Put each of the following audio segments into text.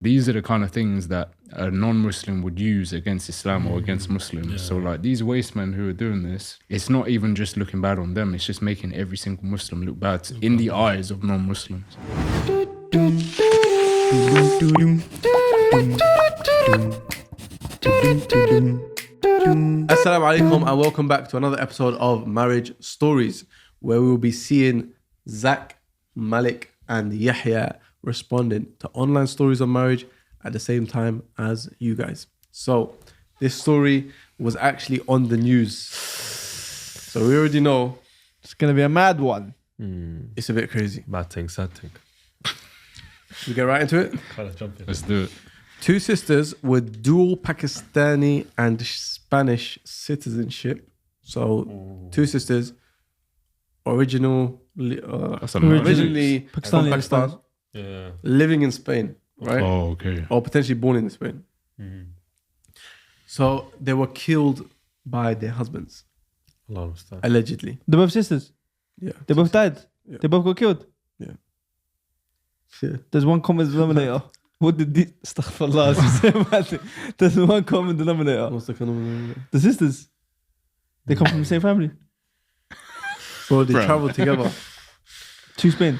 these are the kind of things that a non-Muslim would use against Islam or against Muslims. Yeah. So like these waste men who are doing this, it's not even just looking bad on them, it's just making every single Muslim look bad in the eyes of non-Muslims. Assalamu alaikum and welcome back to another episode of Marriage Stories, where we will be seeing Zach, Malik and Yahya responding to online stories of marriage at the same time as you guys. So this story was actually on the news, so we already know it's gonna be a mad one. It's a bit crazy. Bad thing, sad thing. Should we get right into it? Let's do it. Two sisters with dual Pakistani and Spanish citizenship. So two sisters originally from Pakistan, living in Spain, right? Oh, okay. Or potentially born in Spain. So they were killed by their husbands, allegedly. They're both sisters. Yeah. They both died. Yeah. They both got killed. Yeah. There's one common denominator. What did the Astaghfirullah. There's one common denominator. What's the common denominator? The sisters. They come from the same family. So they traveled together to Spain.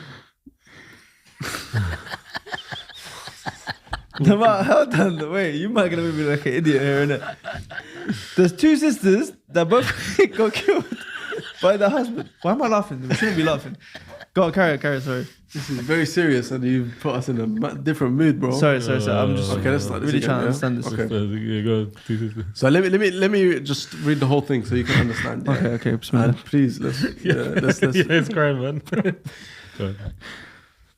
No matter how done, wait, you might gonna make me like an idiot here, innit? There's two sisters that both got killed by their husband. Why am I laughing? We shouldn't be laughing. Go on, carry on, sorry. This is very serious and you put us in a different mood, bro. Sorry. I'm just let's start really trying to understand this. Okay. Yeah, go. So let me just read the whole thing so you can understand. Yeah? Okay. And please, let's it's great, man.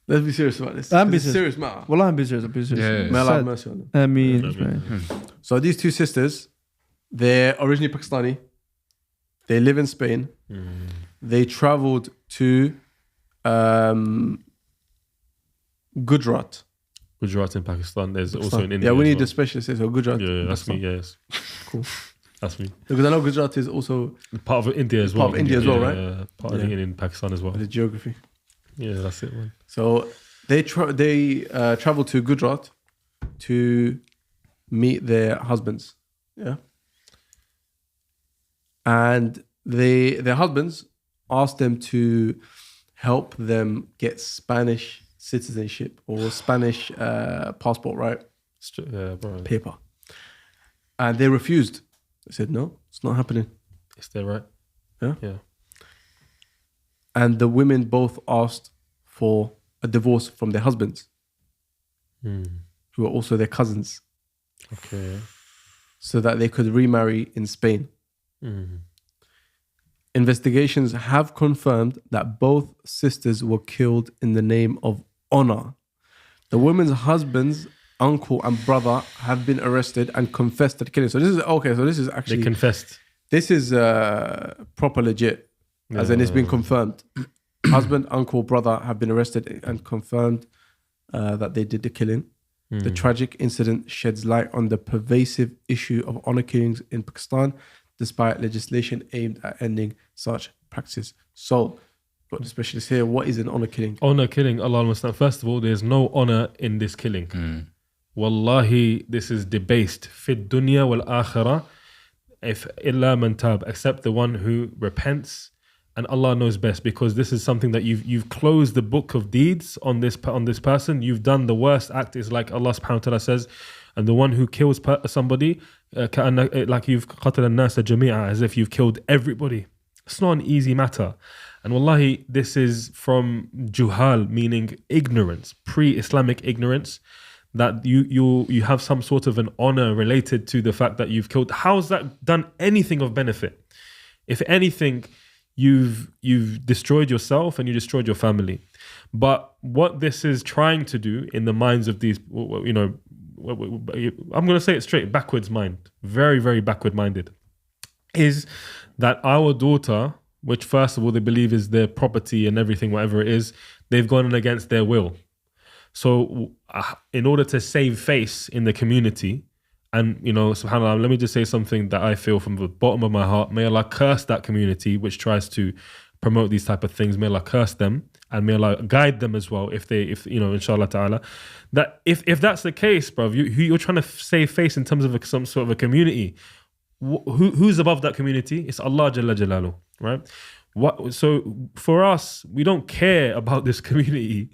Let's be serious about this. I'm be serious matter. Well, I'm serious. Yeah. May Allah have mercy on them. So these two sisters, they're originally Pakistani. They live in Spain. They traveled to Gujarat in Pakistan. There's also in India. Yeah, we need a specialist here. So Gujarat. Yeah, that's me. Yes. Cool. That's me. Because I know Gujarat is also part of India as well. Part of India as well, right? Yeah, part of in Pakistan as well. The geography. Yeah, that's it, man. So they traveled to Gujarat to meet their husbands. Yeah. And their husbands asked them to help them get Spanish citizenship or Spanish passport, right? Yeah, bro. Paper. And they refused. They said, no, it's not happening. Is that right? Yeah. Yeah. And the women both asked for a divorce from their husbands, who are also their cousins. Okay. So that they could remarry in Spain. Investigations have confirmed that both sisters were killed in the name of honor. The women's husbands, uncle and brother have been arrested and confessed to the killing. So this is actually... They confessed. This is proper legit, as in it's been confirmed. Husband, uncle, brother have been arrested and confirmed that they did the killing. The tragic incident sheds light on the pervasive issue of honor killings in Pakistan, despite legislation aimed at ending such practices. So, got the specialist here. What is an honor killing? Honor killing, Allah Muslim. First of all, there's no honor in this killing. Wallahi, this is debased. Fid dunya wal akhirah, if illa man tab, except the one who repents, and Allah knows best, because this is something that you've closed the book of deeds on this person. You've done the worst act. Is like Allah subhanahu wa ta'ala says, and the one who kills somebody, like you've qatal an-nasa jami'a, as if you've killed everybody. It's not an easy matter. And wallahi, this is from juhal, meaning ignorance, pre-Islamic ignorance, that you have some sort of an honor related to the fact that you've killed. How's that done anything of benefit? If anything, you've destroyed yourself and you destroyed your family. But what this is trying to do in the minds of these, I'm going to say it straight, backwards mind, very, very backward minded, is that our daughter, which first of all they believe is their property and everything, whatever it is, they've gone against their will. So in order to save face in the community, and subhanAllah, let me just say something that I feel from the bottom of my heart. May Allah curse that community which tries to promote these type of things. May Allah curse them and may Allah guide them as well if inshallah ta'ala, that if that's the case, bro, you're trying to save face in terms of some sort of a community. Who's above that community? It's Allah Jalla Jalalu, right? So for us, we don't care about this community.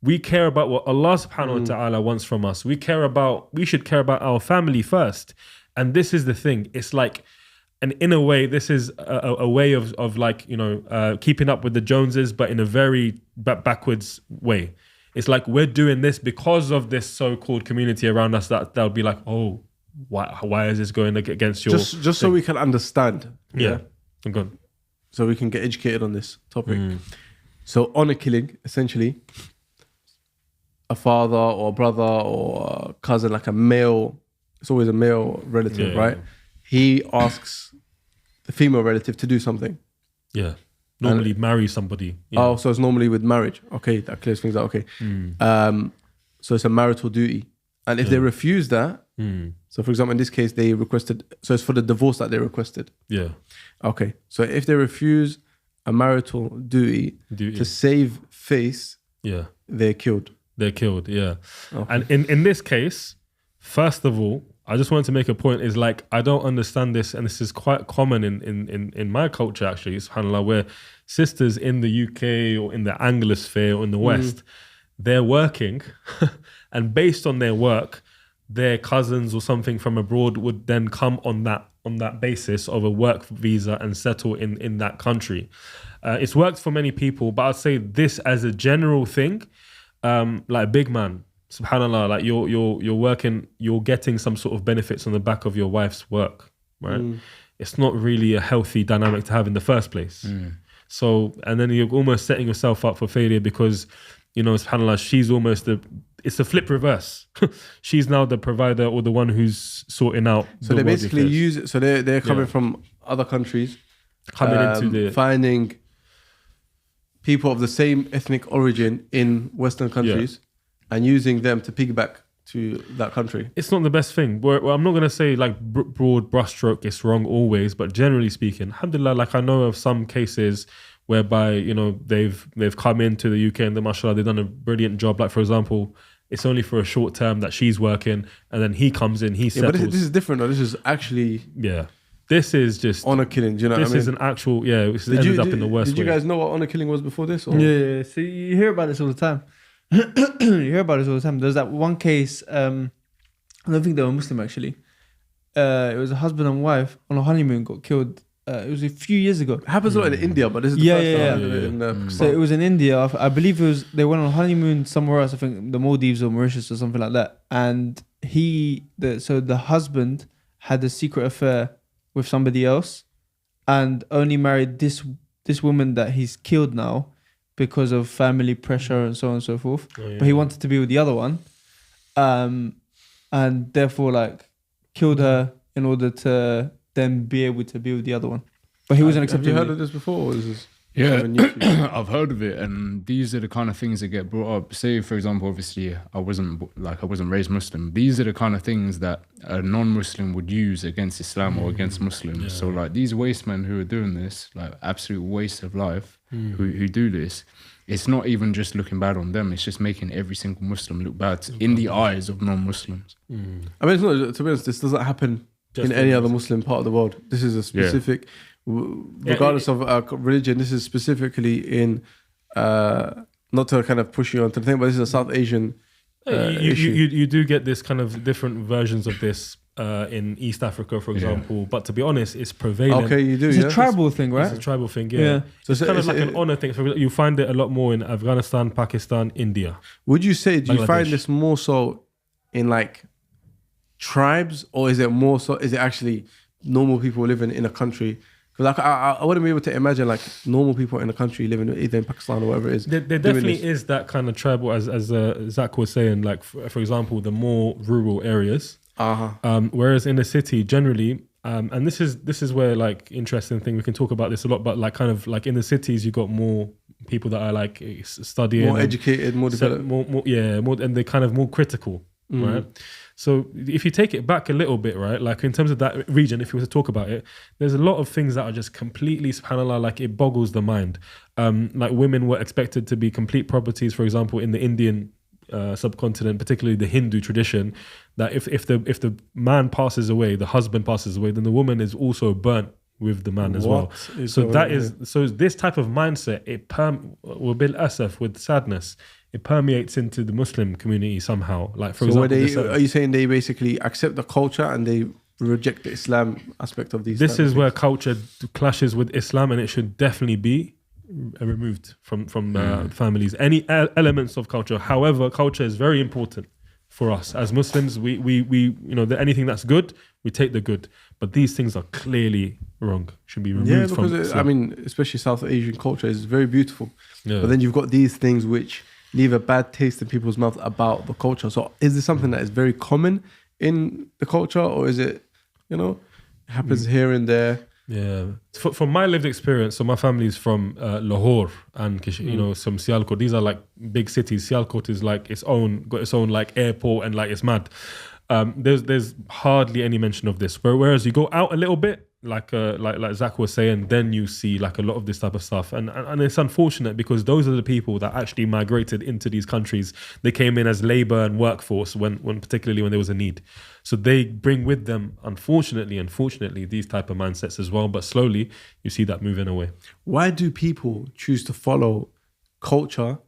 We care about what Allah subhanahu wa ta'ala wants from us. We should care about our family first. And this is the thing. It's like, and in a way, this is a way of like, keeping up with the Joneses, but in a very backwards way. It's like we're doing this because of this so-called community around us that they'll be like, oh, why is this going against your... Just so we can understand. Yeah. I'm good. So we can get educated on this topic. So honor killing, essentially, a father or a brother or a cousin, like a male, it's always a male relative, right? He asks the female relative to do something. Yeah. Normally marry somebody. Yeah. Oh, so it's normally with marriage. Okay, that clears things out. Okay. So it's a marital duty. And if they refuse that, so for example, in this case, they requested, so it's for the divorce that they requested. Yeah. Okay. So if they refuse a marital duty to save face, they're killed. They're killed, yeah. Okay. And in this case, first of all, I just wanted to make a point is like, I don't understand this, and this is quite common in my culture actually, subhanAllah, where sisters in the UK or in the Anglosphere or in the West, they're working and based on their work, their cousins or something from abroad would then come on that basis of a work visa and settle in that country. It's worked for many people, but I'd say this as a general thing, like big man, subhanallah, like you're working, you're getting some sort of benefits on the back of your wife's work, right? It's not really a healthy dynamic to have in the first place. So, and then you're almost setting yourself up for failure because, subhanallah, she's almost it's a flip reverse. She's now the provider or the one who's sorting out. So they basically use it. So they're coming from other countries, finding people of the same ethnic origin in Western countries and using them to piggyback to that country. It's not the best thing. Well, I'm not going to say like broad brushstroke, it's wrong always, but generally speaking, alhamdulillah, like I know of some cases whereby, they've come into the UK and mashallah, they've done a brilliant job. Like for example, it's only for a short term that she's working and then he comes in, he settles. But this is different though. This is actually... Yeah. This is just... honor killing, do you know what I mean? This is an actual, this ended up in the worst way. Did you guys know what honor killing was before this? Or? Yeah. So you hear about this all the time. There's that one case, I don't think they were Muslim actually. It was a husband and wife on a honeymoon got killed. It was a few years ago. It happens a lot in India, but this is the first time. So it was in India. I believe they went on honeymoon somewhere else. I think the Maldives or Mauritius or something like that. And the husband had a secret affair with somebody else, and only married this woman that he's killed now because of family pressure and so on and so forth. But he wanted to be with the other one, and therefore like killed her in order to then be able to be with the other one. But he wasn't accepting. Have you heard of this before? Or is this I've heard of it, and these are the kind of things that get brought up. Say, for example, obviously, I wasn't raised Muslim. These are the kind of things that a non-Muslim would use against Islam or against Muslims. Yeah. So, like these waste men who are doing this, like absolute waste of life, who do this. It's not even just looking bad on them. It's just making every single Muslim look bad in the eyes of non-Muslims. I mean, it's not, to be honest, this doesn't happen just in any other Muslim part of the world. This is a specific. Regardless of religion, this is specifically in, not to kind of push you onto the thing, but this is a South Asian issue. You do get this kind of different versions of this in East Africa, for example. But to be honest, it's prevalent. Okay, you do. It's a tribal thing, right? It's a tribal thing, yeah. So it's kind of like an honor thing. You find it a lot more in Afghanistan, Pakistan, India. Would you say, do you find this more so in like tribes, or is it more so, is it actually normal people living in a country? Because like, I wouldn't be able to imagine like normal people in a country living either in Pakistan or whatever it is. There definitely is that kind of tribal, as Zach was saying, like for example, the more rural areas. Whereas in the city, generally, and this is where like interesting thing, we can talk about this a lot, but like kind of like in the cities, you got more people that are like studying, more educated, more developed, more, and they're kind of more critical, right? So if you take it back a little bit, right, like in terms of that region, if you were to talk about it, there's a lot of things that are just completely, subhanAllah, like it boggles the mind. Like women were expected to be complete properties, for example, in the Indian subcontinent, particularly the Hindu tradition, that if the man passes away, the husband passes away, then the woman is also burnt with the man as well. So this type of mindset, with sadness, it permeates into the Muslim community somehow. Like for example, are you saying they basically accept the culture and they reject the Islam aspect of these? This is where culture clashes with Islam, and it should definitely be removed from families. Any elements of culture, however, culture is very important for us as Muslims. We anything that's good, we take the good, but these things are clearly wrong, should be removed from Islam. Especially South Asian culture is very beautiful, Yeah. but then you've got these things which leave a bad taste in people's mouth about the culture. So is this something that is very common in the culture, or is it, it happens here and there? Yeah, from my lived experience, so my family is from Lahore and some Sialkot. These are like big cities. Sialkot is like got its own like airport, and like it's mad. There's hardly any mention of this. Whereas you go out a little bit, like Zach was saying, then you see like a lot of this type of stuff, and it's unfortunate because those are the people that actually migrated into these countries. They came in as labor and workforce when particularly when there was a need. So they bring with them, unfortunately, these type of mindsets as well. But slowly, you see that moving away. Why do people choose to follow culture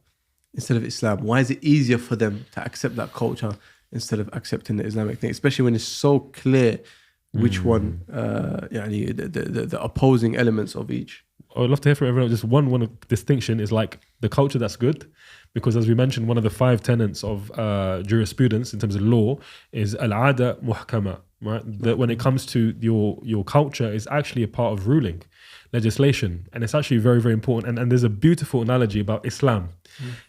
instead of Islam? Why is it easier for them to accept that culture instead of accepting the Islamic thing, especially when it's so clear which one, the opposing elements of each? I would love to hear from everyone. Just one distinction is like the culture that's good, because as we mentioned, one of the 5 tenets of jurisprudence in terms of law is al-ada muhkama, right? That when it comes to your culture is actually a part of ruling legislation, and it's actually very, very important. And there's a beautiful analogy about Islam.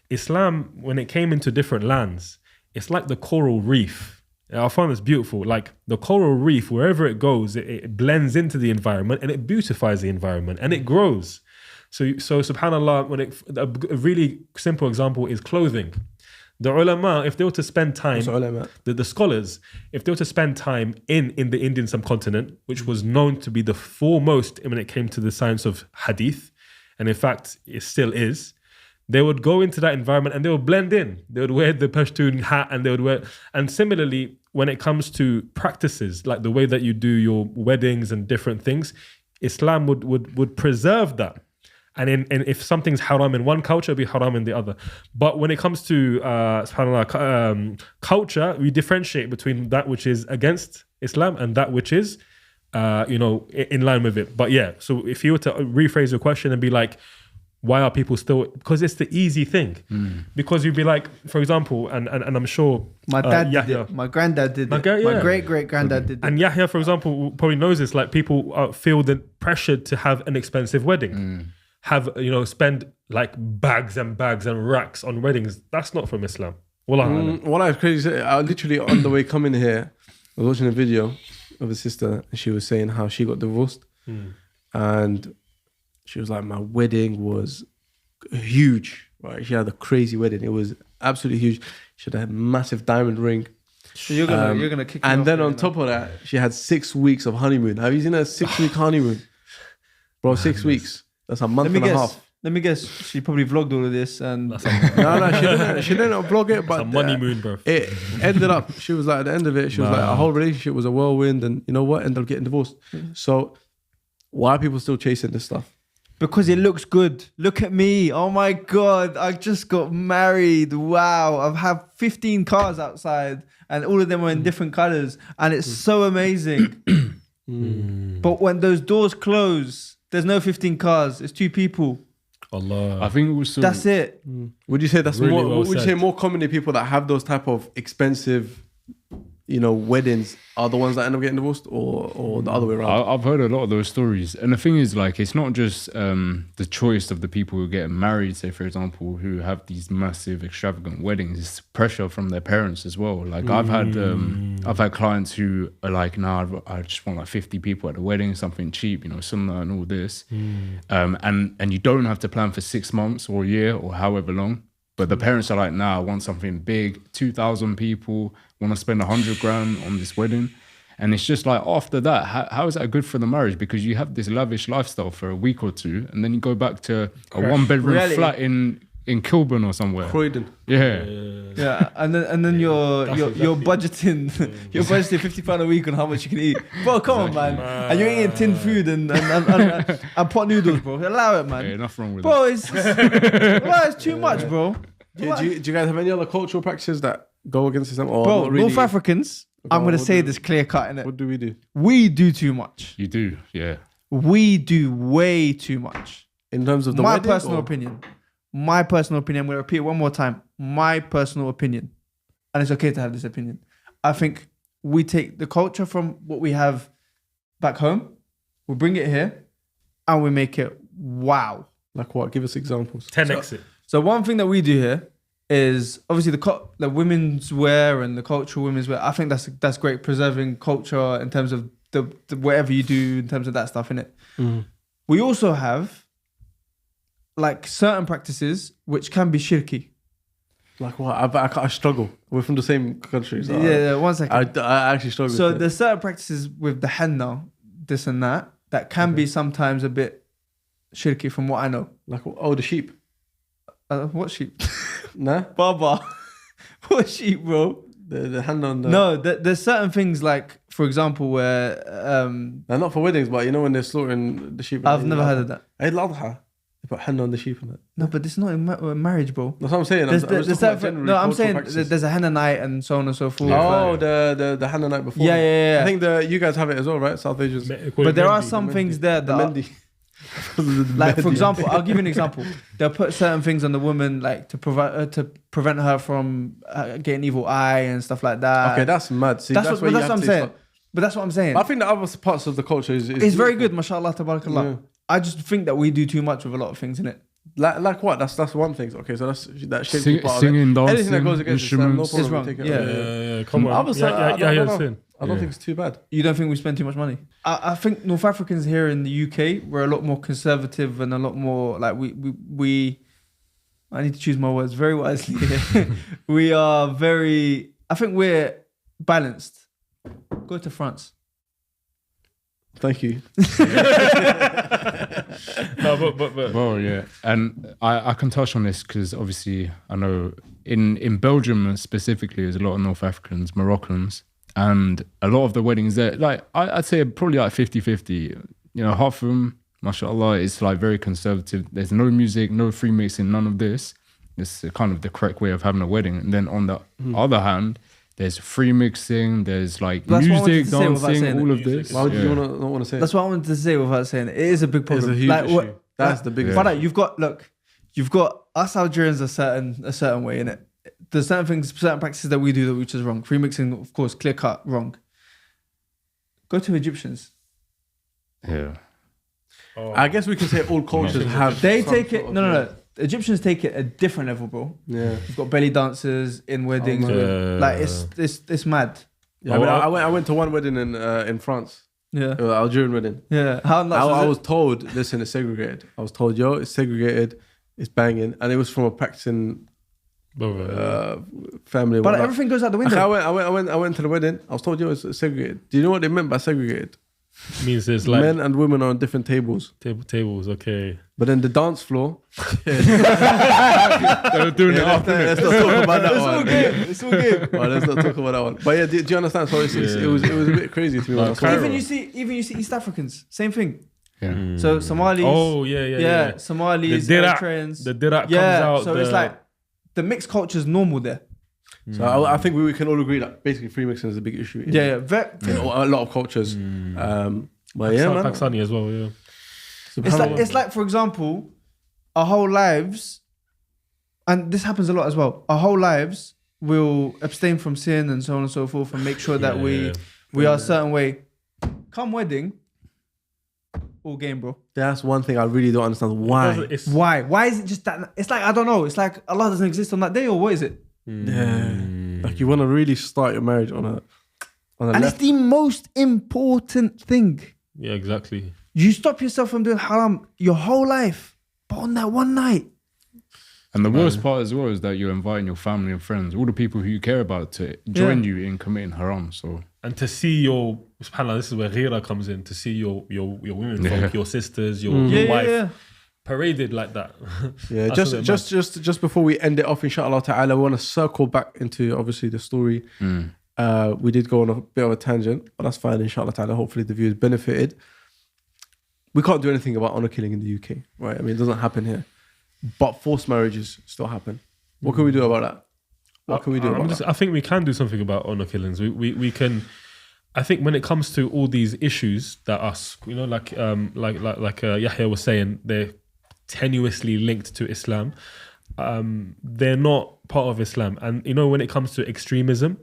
Islam, when it came into different lands, it's like the coral reef. I found this beautiful. Like the coral reef, wherever it goes, it blends into the environment and it beautifies the environment and it grows. So subhanAllah, a really simple example is clothing. The ulama, if they were to spend time, the scholars, if they were to spend time in the Indian subcontinent, which was known to be the foremost when it came to the science of hadith, and in fact, it still is, they would go into that environment and they would blend in. They would wear the Pashtun hat and similarly, when it comes to practices, like the way that you do your weddings and different things, Islam would preserve that. And if something's haram in one culture, it'll be haram in the other. But when it comes to culture, we differentiate between that which is against Islam and that which is, in line with it. But yeah, so if you were to rephrase your question and be like, why are people still? Because it's the easy thing. Because you'd be like, for example, and I'm sure my dad did Yahya, it. My granddad did it. Yeah. My great granddad did it. And Yahya, for example, probably knows this. Like people feel the pressure to have an expensive wedding, spend like bags and bags and racks on weddings. That's not from Islam. What I was crazy. I literally on the way coming here, I was watching a video of a sister, and she was saying how she got divorced, and she was like, my wedding was huge, right? She had a crazy wedding. It was absolutely huge. She had a massive diamond ring. So you're gonna kick me and off then here on now. top of that, she had 6 weeks of honeymoon. Have you seen a 6-week honeymoon? Bro, 6 weeks. That's a month and a half. Let me guess. She probably vlogged all of this and No, she didn't vlog it, but a money moon, bro. it ended up, she was like, at the end of it, she was like, our whole relationship was a whirlwind, and you know what? Ended up getting divorced. So why are people still chasing this stuff? because it looks good. Look at me. Oh my God. I just got married. Wow. I've had 15 cars outside and all of them are in different colors. And it's so amazing. But when those doors close, there's no 15 cars. It's 2 people. Allah. I think also That's it. Would you say that's Really more? well Would you said. say more commonly people that have those type of expensive, weddings are the ones that end up getting divorced, or the other way around? I've heard a lot of those stories, and the thing is, like, it's not just the choice of the people who get married, say for example, who have these massive extravagant weddings. It's pressure from their parents as well. Like I've had clients who are like, nah, I just want like 50 people at the wedding, something cheap, sunnah and all this, and you don't have to plan for 6 months or a year or however long. But the parents are like, nah, I want something big. 2,000 people want to spend 100 grand on this wedding. And it's just like, after that, how is that good for the marriage? Because you have this lavish lifestyle for a week or two, and then you go back to a 1-bedroom flat in Kilburn or somewhere. Croydon. Yeah, and then you're budgeting you're budgeting £50 a week on how much you can eat, bro. Come on, man. And you're eating tin food and pot noodles, bro. Allow it, man. Yeah, nothing wrong with Bro, it's too much, bro. Do you guys have any other cultural practices that go against Islam? Or Bro, not really? North Africans, I'm gonna say this clear cut, innit? What do we do? We do too much. You do, yeah. We do way too much. In terms of the My wedding, personal opinion. My personal opinion. I'm gonna repeat it one more time. My personal opinion, and it's okay to have this opinion. I think we take the culture from what we have back home, we bring it here, and we make it wow. Like what? Give us examples. 10x it. So one thing that we do here is obviously the women's wear and the cultural women's wear. I think that's great, preserving culture in terms of the whatever you do in terms of that stuff, innit? We also have like certain practices which can be shirky. Like what? I struggle. We're from the same country. So Yeah, 1 second. I actually struggle. So with it. there's certain practices with the henna, this and that can be sometimes a bit shirky from what I know. Like the sheep. What sheep? Nah, Baba. What sheep, bro? the hand on the. No, there's certain things like, for example, where They're not for weddings, but you know when they're slaughtering the sheep. I've never heard of that. Eid al-Adha. They put hand on the sheep and that. No, but it's not in marriage, bro. That's what I'm saying. I'm saying there's a henna night and so on and so forth. Oh, the henna night before. Yeah. I think you guys have it as well, right? South Asians. But there are some things there that are, like, for example, I'll give you an example. They'll put certain things on the woman, like to prevent her from getting evil eye and stuff like that. Okay, that's mad. See, that's what I'm saying. But that's what I'm saying. I think the other parts of the culture is it's very good, mashallah, tabarakallah. Yeah. I just think that we do too much with a lot of things in it. Like what? That's one thing. Okay, so that singing, part dancing, anything that goes against Islam, no problem. Wrong. Take it Yeah. Come on. I don't think it's too bad. You don't think we spend too much money? I think North Africans here in the UK, we're a lot more conservative and a lot more like we I need to choose my words very wisely here. We are very, I think we're balanced. Go to France. Thank you. No, but. Well, yeah. And I can touch on this because obviously I know in Belgium specifically, there's a lot of North Africans, Moroccans, and a lot of the weddings there, like I'd say probably like 50-50. You know, half of them, mashallah, it's like very conservative. There's no music, no free mixing, none of this. It's kind of the correct way of having a wedding. And then on the other hand, there's free mixing, there's like music, dancing, all of this. Why would you not want to say it? That's what I wanted to say without saying it. It is a big problem. It's a huge issue. That's the biggest. But you've got us Algerians a certain way in it. There's certain practices that we do which is wrong. Free mixing, of course, clear cut, wrong. Go to Egyptians. Yeah. Oh. I guess we can say all cultures have. They take it. No. Egyptians take it a different level, bro. Yeah. You've got belly dancers in weddings. Like it's mad. Yeah, I went to one wedding in France. Yeah. Algerian wedding. Yeah. How much I was told, listen, it's segregated. I was told, yo, it's segregated, it's banging, and it was from a practicing family. But everything goes out the window. I went to the wedding. I was told, yo, it's segregated. Do you know what they meant by segregated? Means there's like men and women are on different tables. Tables, okay. But then the dance floor. They're doing it after. Let's not talk about that one. It's all good. Well, let's not talk about that one. But yeah, do you understand? So it was a bit crazy to me. Even you see East Africans, same thing. Yeah. So Somalis. Oh yeah. Somalis, Eritreans. The Dirak comes out. So it's like the mixed culture is normal there. So I think we can all agree that basically free mixing is a big issue. In a lot of cultures. But yeah, man. Pakistani as well. Yeah. It's like, for example, our whole lives, and this happens a lot as well. Our whole lives will abstain from sin and so on and so forth, and make sure that we are a certain way. Come wedding, all game, bro. That's one thing I really don't understand. Why? Why is it just that? It's like, I don't know. It's like Allah doesn't exist on that day, or what is it? Yeah, like you want to really start your marriage on a and it's the most important thing. Yeah, exactly. You stop yourself from doing haram your whole life, but on that one night, And the worst part as well is that you're inviting your family and friends, all the people who you care about, to join you in committing haram. So, and to see your, subhanAllah, this is where ghira comes in, to see your women folk, your sisters, your wife paraded like that. Yeah, just before we end it off, inshallah ta'ala, I want to circle back into obviously the story. We did go on a bit of a tangent, but that's fine, inshallah ta'ala. Hopefully the viewers benefited. We can't do anything about honor killing in the UK, right? I mean, it doesn't happen here. But forced marriages still happen. What can we do about that? What can we do about that? I think we can do something about honor killings. We can. I think when it comes to all these issues that us, you know, like Yahya was saying, they're tenuously linked to Islam. They're not part of Islam. And you know, when it comes to extremism,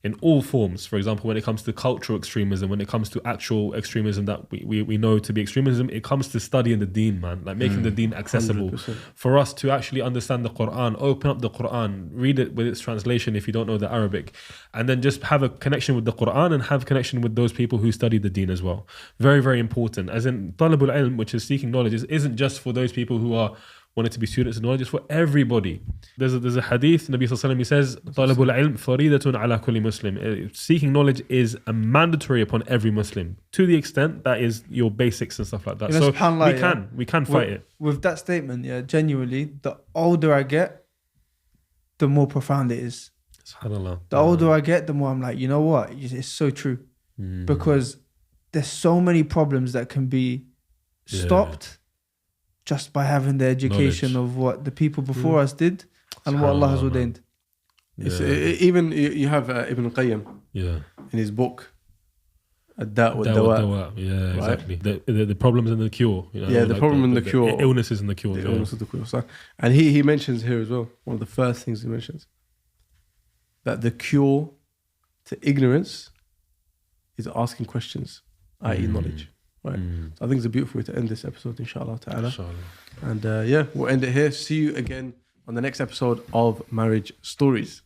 in all forms, for example, when it comes to cultural extremism, when it comes to actual extremism that we know to be extremism, it comes to studying the deen, man, like making the deen accessible 100%. for us to actually understand the Quran, open up the Quran, read it with its translation if you don't know the Arabic, and then just have a connection with the Quran and have connection with those people who study the deen as well. Very, very important. As in, talabul ilm, which is seeking knowledge, isn't just for those people who are wanted to be students of knowledge, it's for everybody. There's a hadith, Nabi Sallallahu Alaihi Wasallam, he says, "Talabul ilm faridatun ala kulli Muslim." Seeking knowledge is a mandatory upon every Muslim, to the extent that is your basics and stuff like that. You know, so we can fight it. With that statement, genuinely, the older I get, the more profound it is. SubhanAllah. The older I get, the more I'm like, you know what? It's so true. Because there's so many problems that can be stopped just by having the education of what the people before us did and what Allah has ordained. Even you have Ibn Qayyim in his book, Ad-Da' wa Dawa. Yeah, exactly. The problems and the cure. You know, the problem and the cure. The illnesses and the cure. The illness and the cure. So, and he mentions here as well, one of the first things he mentions, that the cure to ignorance is asking questions, i.e. knowledge. Right. So I think it's a beautiful way to end this episode, inshallah ta'ala. And we'll end it here. See you again on the next episode of Marriage Stories.